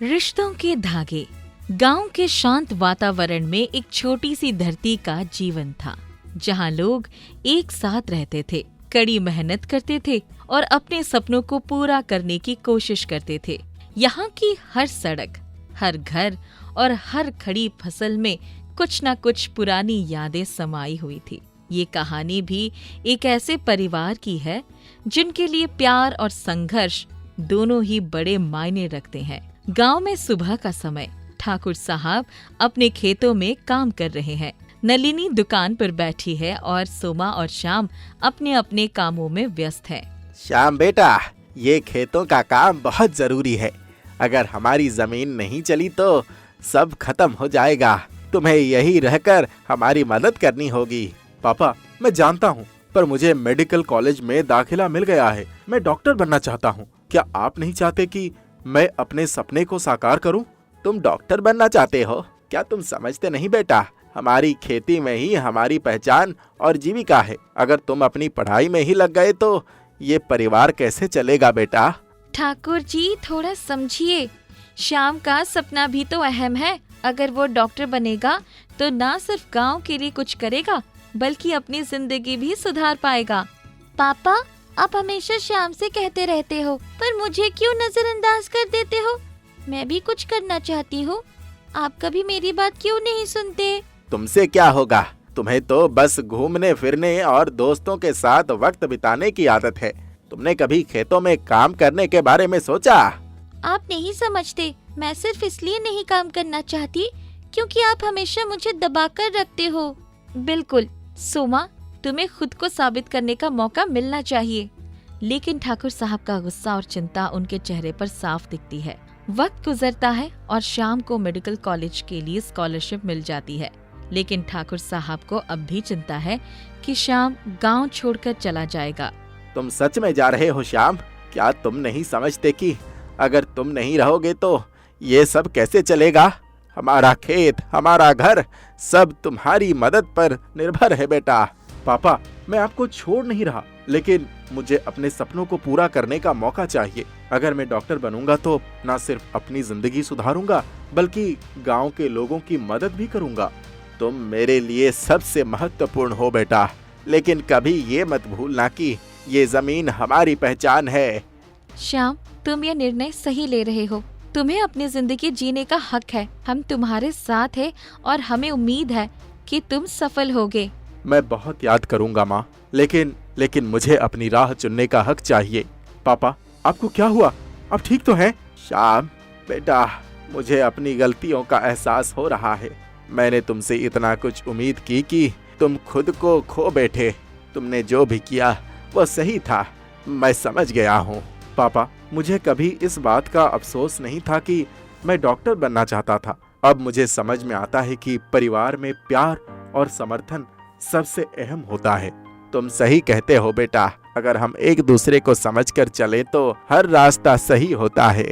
रिश्तों के धागे। गांव के शांत वातावरण में एक छोटी सी धरती का जीवन था, जहां लोग एक साथ रहते थे, कड़ी मेहनत करते थे और अपने सपनों को पूरा करने की कोशिश करते थे। यहाँ की हर सड़क, हर घर और हर खड़ी फसल में कुछ न कुछ पुरानी यादें समाई हुई थी। ये कहानी भी एक ऐसे परिवार की है जिनके लिए प्यार और संघर्ष दोनों ही बड़े मायने रखते हैं। गांव में सुबह का समय, ठाकुर साहब अपने खेतों में काम कर रहे हैं। नलिनी दुकान पर बैठी है और सोमा और श्याम अपने अपने कामों में व्यस्त हैं। श्याम बेटा, ये खेतों का काम बहुत जरूरी है। अगर हमारी जमीन नहीं चली तो सब खत्म हो जाएगा। तुम्हें यही रहकर हमारी मदद करनी होगी। पापा, मैं जानता हूँ, पर मुझे मेडिकल कॉलेज में दाखिला मिल गया है। मैं डॉक्टर बनना चाहता हूँ। क्या आप नहीं चाहते कि मैं अपने सपने को साकार करूँ? तुम डॉक्टर बनना चाहते हो? क्या तुम समझते नहीं बेटा, हमारी खेती में ही हमारी पहचान और जीविका है। अगर तुम अपनी पढ़ाई में ही लग गए तो ये परिवार कैसे चलेगा बेटा? ठाकुर जी, थोड़ा समझिए। श्याम का सपना भी तो अहम है। अगर वो डॉक्टर बनेगा तो ना सिर्फ गांव के लिए कुछ करेगा, बल्कि अपनी जिंदगी भी सुधार पाएगा। पापा, आप हमेशा श्याम से कहते रहते हो, पर मुझे क्यों नजरअंदाज कर देते हो? मैं भी कुछ करना चाहती हूँ। आप कभी मेरी बात क्यों नहीं सुनते? तुमसे क्या होगा? तुम्हें तो बस घूमने फिरने और दोस्तों के साथ वक्त बिताने की आदत है। तुमने कभी खेतों में काम करने के बारे में सोचा? आप नहीं समझते। मैं सिर्फ इसलिए नहीं काम करना चाहती क्योंकि आप हमेशा मुझे दबाकर रखते हो। बिल्कुल सोमा, तुम्हें खुद को साबित करने का मौका मिलना चाहिए। लेकिन ठाकुर साहब का गुस्सा और चिंता उनके चेहरे पर साफ दिखती है। वक्त गुजरता है और श्याम को मेडिकल कॉलेज के लिए स्कॉलरशिप मिल जाती है। लेकिन ठाकुर साहब को अब भी चिंता है कि श्याम गांव छोड़कर चला जाएगा। तुम सच में जा रहे हो श्याम? क्या तुम नहीं समझते कि अगर तुम नहीं रहोगे तो ये सब कैसे चलेगा? हमारा खेत, हमारा घर, सब तुम्हारी मदद पर निर्भर है बेटा। पापा, मैं आपको छोड़ नहीं रहा, लेकिन मुझे अपने सपनों को पूरा करने का मौका चाहिए। अगर मैं डॉक्टर बनूंगा तो न सिर्फ अपनी जिंदगी सुधारूंगा, बल्कि गांव के लोगों की मदद भी करूंगा। तुम मेरे लिए सबसे महत्वपूर्ण हो बेटा, लेकिन कभी ये मत भूलना कि ये जमीन हमारी पहचान है। श्याम, तुम ये निर्णय सही ले रहे हो। तुम्हें अपनी जिंदगी जीने का हक है। हम तुम्हारे साथ हैं और हमें उम्मीद है कि तुम सफल होगे। मैं बहुत याद करूंगा माँ, लेकिन मुझे अपनी राह चुनने का हक चाहिए। पापा, आपको क्या हुआ? आप ठीक तो हैं? श्याम बेटा, मुझे अपनी गलतियों का एहसास हो रहा है। मैंने तुमसे इतना कुछ उम्मीद की कि तुम खुद को खो बैठे। तुमने जो भी किया वो सही था, मैं समझ गया हूँ। पापा, मुझे कभी इस बात का अफसोस नहीं था कि मैं डॉक्टर बनना चाहता था। अब मुझे समझ में आता है कि परिवार में प्यार और समर्थन सबसे अहम होता है। तुम सही कहते हो बेटा, अगर हम एक दूसरे को समझकर चले तो हर रास्ता सही होता है।